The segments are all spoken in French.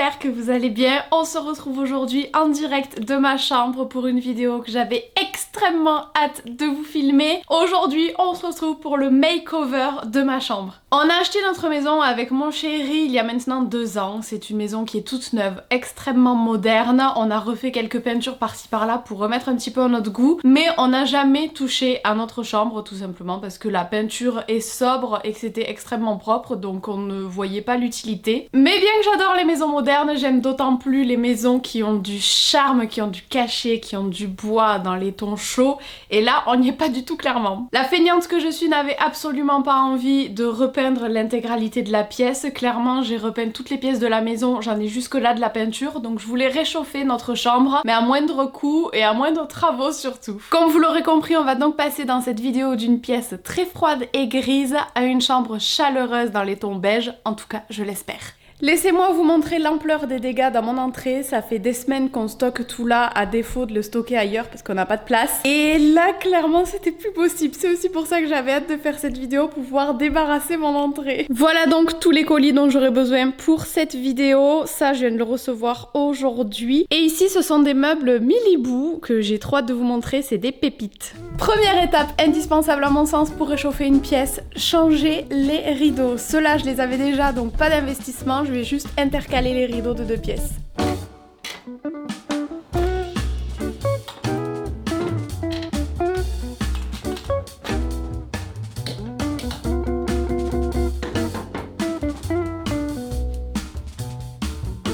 j'espère que vous allez bien. On se retrouve aujourd'hui en direct de ma chambre pour une vidéo que j'avais extrêmement hâte de vous filmer. Aujourd'hui, on se retrouve pour le makeover de ma chambre. On a acheté notre maison avec mon chéri il y a maintenant 2 ans. C'est une maison qui est toute neuve, extrêmement moderne. On a refait quelques peintures par-ci par-là pour remettre un petit peu à notre goût, mais on n'a jamais touché à notre chambre tout simplement parce que la peinture est sobre et que c'était extrêmement propre, donc on ne voyait pas l'utilité. Mais bien que j'adore les maisons modernes, j'aime d'autant plus les maisons qui ont du charme, qui ont du cachet, qui ont du bois dans les tons chauds, et là on n'y est pas du tout clairement. La feignante que je suis n'avait absolument pas envie de repeindre l'intégralité de la pièce. Clairement j'ai repeint toutes les pièces de la maison, j'en ai jusque là de la peinture, donc je voulais réchauffer notre chambre, mais à moindre coût et à moindre travaux surtout. Comme vous l'aurez compris, on va donc passer dans cette vidéo d'une pièce très froide et grise à une chambre chaleureuse dans les tons beige, en tout cas je l'espère. Laissez-moi vous montrer l'ampleur des dégâts dans mon entrée. Ça fait des semaines qu'on stocke tout là à défaut de le stocker ailleurs parce qu'on n'a pas de place. Et là clairement c'était plus possible. C'est aussi pour ça que j'avais hâte de faire cette vidéo pour pouvoir débarrasser mon entrée. Voilà donc tous les colis dont j'aurais besoin pour cette vidéo. Ça je viens de le recevoir aujourd'hui. Et ici ce sont des meubles Milibou que j'ai trop hâte de vous montrer. C'est des pépites. Première étape indispensable à mon sens pour réchauffer une pièce, changer les rideaux. Ceux-là je les avais déjà donc pas d'investissement. Je vais juste intercaler les rideaux de 2 pièces.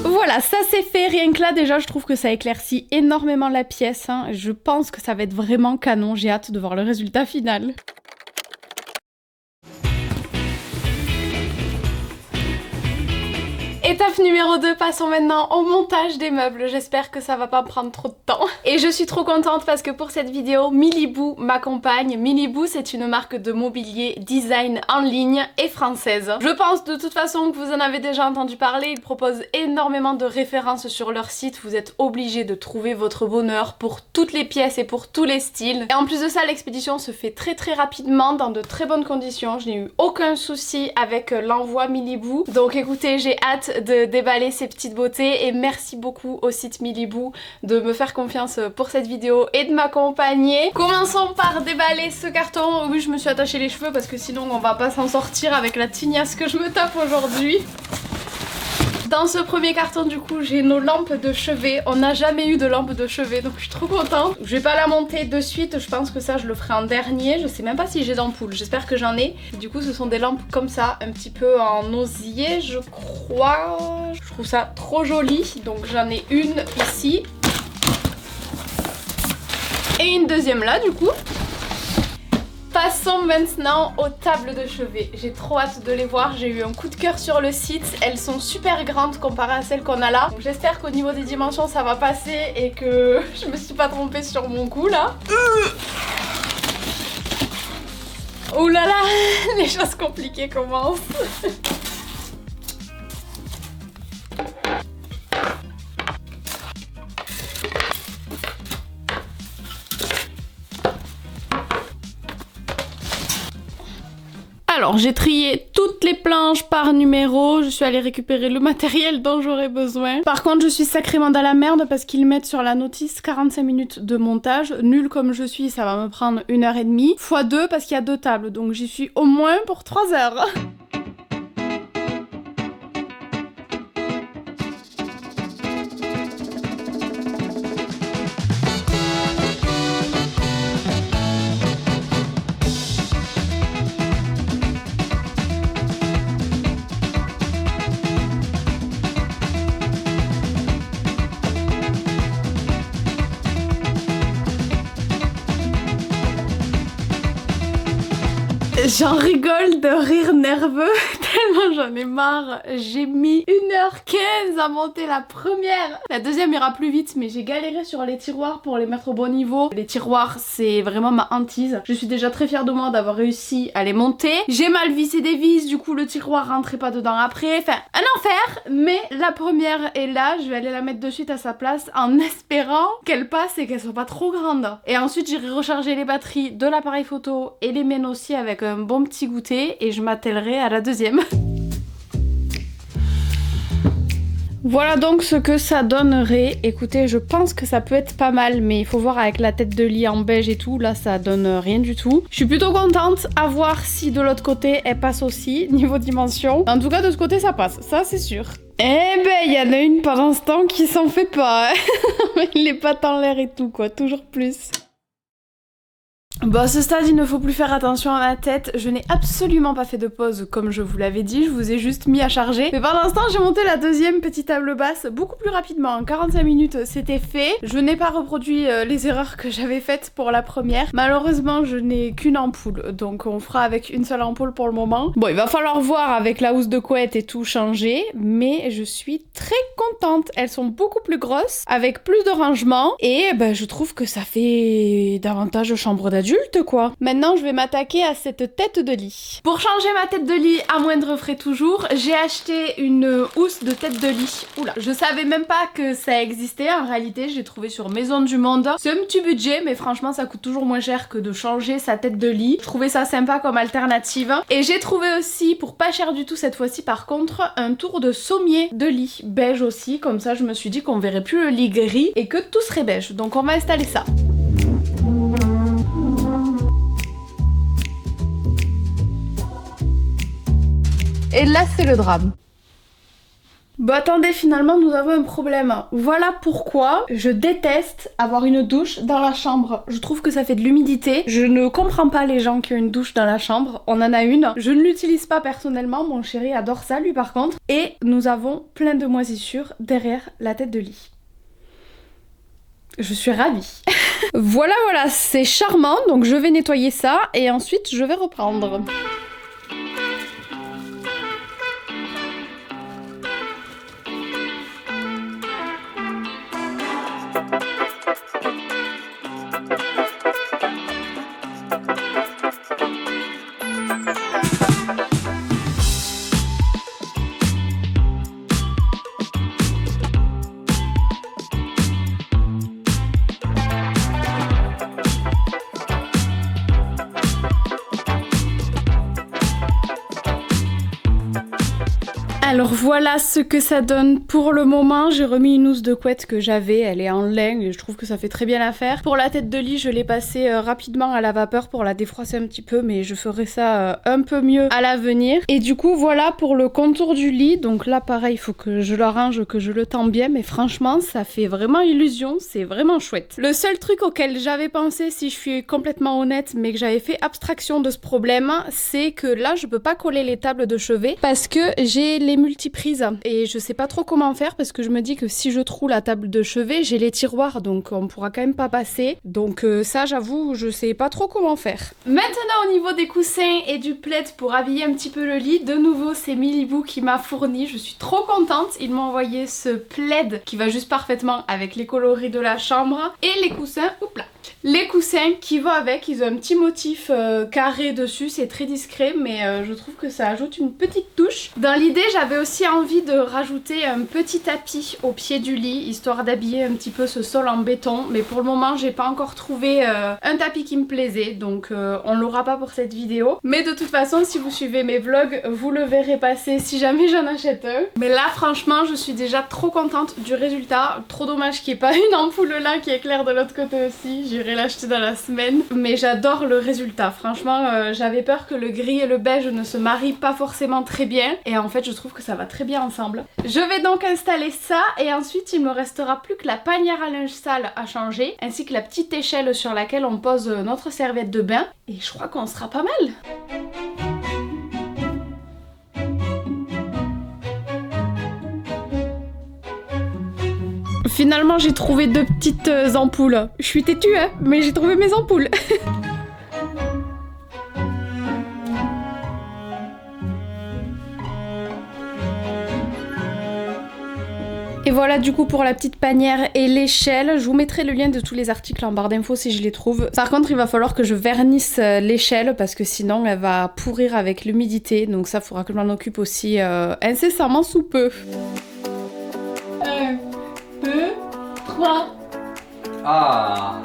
Voilà, ça c'est fait, rien que là déjà je trouve que ça éclaircit énormément la pièce, hein. Je pense que ça va être vraiment canon, j'ai hâte de voir le résultat final. Étape numéro 2, passons maintenant au montage des meubles. J'espère que ça va pas prendre trop de temps. Et je suis trop contente parce que pour cette vidéo, Milibou m'accompagne. Milibou, c'est une marque de mobilier design en ligne et française. Je pense de toute façon que vous en avez déjà entendu parler. Ils proposent énormément de références sur leur site. Vous êtes obligé de trouver votre bonheur pour toutes les pièces et pour tous les styles. Et en plus de ça, l'expédition se fait très rapidement dans de très bonnes conditions. Je n'ai eu aucun souci avec l'envoi Milibou. Donc écoutez, j'ai hâte de déballer ces petites beautés et merci beaucoup au site Milibou de me faire confiance pour cette vidéo et de m'accompagner. Commençons par déballer ce carton. Oui, je me suis attachée les cheveux parce que sinon on va pas s'en sortir avec la tignasse que je me tape aujourd'hui. Dans ce premier carton du coup j'ai nos lampes de chevet. On n'a jamais eu de lampe de chevet donc je suis trop contente. Je vais pas la monter de suite, je pense que ça je le ferai en dernier. Je sais même pas si j'ai d'ampoule, j'espère que j'en ai. Du coup ce sont des lampes comme ça, un petit peu en osier je crois. Je trouve ça trop joli, donc j'en ai une ici. Et une deuxième là du coup. Passons maintenant aux tables de chevet. J'ai trop hâte de les voir, j'ai eu un coup de cœur sur le site. Elles sont super grandes comparées à celles qu'on a là. J'espère qu'au niveau des dimensions ça va passer et que je me suis pas trompée sur mon coup là. Oh là là, les choses compliquées commencent. Alors j'ai trié toutes les planches par numéro, je suis allée récupérer le matériel dont j'aurais besoin. Par contre je suis sacrément dans la merde parce qu'ils mettent sur la notice 45 minutes de montage. Nulle comme je suis, ça va me prendre 1h30 x 2 parce qu'il y a 2 tables, donc j'y suis au moins pour 3 heures. J'en rigole de rire nerveux tellement j'en ai marre. J'ai mis 1h15 à monter la première. La deuxième ira plus vite mais j'ai galéré sur les tiroirs pour les mettre au bon niveau. Les tiroirs c'est vraiment ma hantise. Je suis déjà très fière de moi d'avoir réussi à les monter. J'ai mal vissé des vis, du coup le tiroir rentrait pas dedans après. Enfin un enfer, mais la première est là. Je vais aller la mettre de suite à sa place en espérant qu'elle passe et qu'elle soit pas trop grande. Et ensuite j'irai recharger les batteries de l'appareil photo et les miennes aussi avec un bon petit goûter et je m'attellerai à la deuxième. Voilà donc ce que ça donnerait. Écoutez, je pense que ça peut être pas mal, mais il faut voir avec la tête de lit en beige et tout, là ça donne rien du tout. Je suis plutôt contente, à voir si de l'autre côté elle passe aussi, niveau dimension. En tout cas de ce côté ça passe, ça c'est sûr. Eh ben, il y en a une pendant ce temps qui s'en fait pas, hein. Les pattes en l'air et tout quoi, toujours plus. Bon, à ce stade, il ne faut plus faire attention à ma tête. Je n'ai absolument pas fait de pause, comme je vous l'avais dit. Je vous ai juste mis à charger. Mais pendant ce temps, j'ai monté la deuxième petite table basse beaucoup plus rapidement. En 45 minutes, c'était fait. Je n'ai pas reproduit les erreurs que j'avais faites pour la première. Malheureusement, je n'ai qu'une ampoule. Donc, on fera avec une seule ampoule pour le moment. Bon, il va falloir voir avec la housse de couette et tout changer. Mais je suis très contente. Elles sont beaucoup plus grosses, avec plus de rangement. Et ben, je trouve que ça fait davantage de chambre d'adulte. Quoi. Maintenant, je vais m'attaquer à cette tête de lit. Pour changer ma tête de lit à moindre frais toujours, j'ai acheté une housse de tête de lit. Oula, je savais même pas que ça existait. En réalité, j'ai trouvé sur Maison du Monde. C'est un petit budget, mais franchement, ça coûte toujours moins cher que de changer sa tête de lit. Je trouvais ça sympa comme alternative. Et j'ai trouvé aussi, pour pas cher du tout cette fois-ci par contre, un tour de sommier de lit. Beige aussi, comme ça je me suis dit qu'on verrait plus le lit gris et que tout serait beige. Donc on va installer ça. Et là, c'est le drame. Bon, attendez, finalement, nous avons un problème. Voilà pourquoi je déteste avoir une douche dans la chambre. Je trouve que ça fait de l'humidité. Je ne comprends pas les gens qui ont une douche dans la chambre. On en a une. Je ne l'utilise pas personnellement. Mon chéri adore ça, lui, par contre. Et nous avons plein de moisissures derrière la tête de lit. Je suis ravie. Voilà, c'est charmant. Donc, je vais nettoyer ça et ensuite, je vais reprendre. Alors voilà ce que ça donne pour le moment. J'ai remis une housse de couette que j'avais, elle est en laine et je trouve que ça fait très bien l'affaire. Pour la tête de lit, je l'ai passée rapidement à la vapeur pour la défroisser un petit peu, mais je ferai ça un peu mieux à l'avenir. Et du coup voilà pour le contour du lit. Donc là pareil, il faut que je l'arrange, que je le tends bien, mais franchement ça fait vraiment illusion, c'est vraiment chouette. Le seul truc auquel j'avais pensé, si je suis complètement honnête, mais que j'avais fait abstraction de ce problème, c'est que là je peux pas coller les tables de chevet parce que j'ai les multiprises et je sais pas trop comment faire parce que je me dis que si je troue la table de chevet, j'ai les tiroirs donc on pourra quand même pas passer. Donc ça j'avoue, je sais pas trop comment faire. Maintenant au niveau des coussins et du plaid pour habiller un petit peu le lit, de nouveau c'est Miliboo qui m'a fourni, je suis trop contente. Ils m'ont envoyé ce plaid qui va juste parfaitement avec les coloris de la chambre et les coussins, oups là. Les coussins qui vont avec, ils ont un petit motif carré dessus, c'est très discret mais je trouve que ça ajoute une petite touche. Dans l'idée j'avais aussi envie de rajouter un petit tapis au pied du lit, histoire d'habiller un petit peu ce sol en béton, mais pour le moment j'ai pas encore trouvé un tapis qui me plaisait, donc on l'aura pas pour cette vidéo. Mais de toute façon si vous suivez mes vlogs, vous le verrez passer si jamais j'en achète un. Mais là franchement je suis déjà trop contente du résultat, trop dommage qu'il n'y ait pas une ampoule là qui éclaire de l'autre côté aussi, j'irai l'acheter dans la semaine. Mais j'adore le résultat, franchement j'avais peur que le gris et le beige ne se marient pas forcément très bien et en fait je trouve que ça va très bien ensemble. Je vais donc installer ça et ensuite il me restera plus que la panière à linge sale à changer ainsi que la petite échelle sur laquelle on pose notre serviette de bain et je crois qu'on sera pas mal. Finalement j'ai trouvé deux petites ampoules. Je suis têtue hein, mais j'ai trouvé mes ampoules. Et voilà du coup pour la petite panière et l'échelle. Je vous mettrai le lien de tous les articles en barre d'infos si je les trouve. Par contre il va falloir que je vernisse l'échelle parce que sinon elle va pourrir avec l'humidité. Donc ça faudra que je m'en occupe aussi incessamment sous peu. 1, 2, 3. Ah.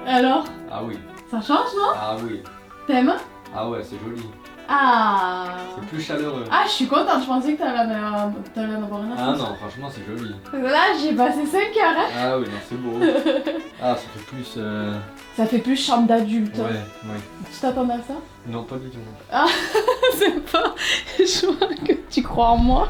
Alors? Ah oui. Ça change non? Ah oui. T'aimes? Ah ouais, c'est joli. Ah. C'est plus chaleureux. Ah, je suis contente, je pensais que t'allais en avoir une. Ah non, franchement, c'est joli. Là, j'ai passé 5 heures. Hein. Ah oui, non, c'est beau. Ah, ça fait plus. Ça fait plus chambre d'adulte. Ouais, ouais. Tu t'attendais à ça? Non, pas du tout. Ah, c'est pas. Je vois que tu crois en moi.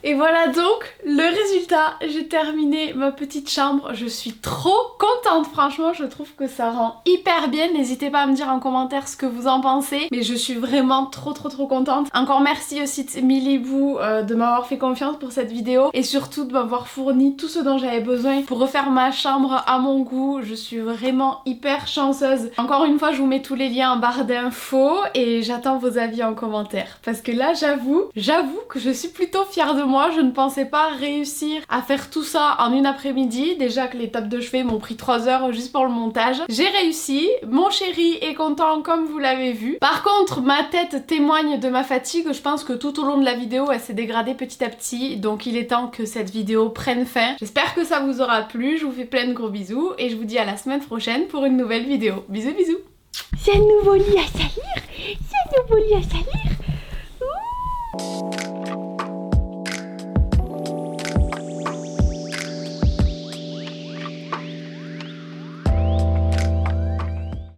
Et voilà donc le résultat, j'ai terminé ma petite chambre, je suis trop contente, franchement je trouve que ça rend hyper bien, n'hésitez pas à me dire en commentaire ce que vous en pensez, mais je suis vraiment trop contente. Encore merci au site Miliboo de m'avoir fait confiance pour cette vidéo et surtout de m'avoir fourni tout ce dont j'avais besoin pour refaire ma chambre à mon goût, je suis vraiment hyper chanceuse. Encore une fois je vous mets tous les liens en barre d'infos et j'attends vos avis en commentaire parce que là j'avoue que je suis plutôt fière de moi. Je ne pensais pas réussir à faire tout ça en une après-midi. Déjà que les tapes de chevet m'ont pris 3 heures juste pour le montage. J'ai réussi, mon chéri est content comme vous l'avez vu. Par contre, ma tête témoigne de ma fatigue. Je pense que tout au long de la vidéo, elle s'est dégradée petit à petit. Donc il est temps que cette vidéo prenne fin. J'espère que ça vous aura plu. Je vous fais plein de gros bisous et je vous dis à la semaine prochaine pour une nouvelle vidéo. Bisous bisous. C'est un nouveau lit à salir. C'est un nouveau lit à salir. Ouh.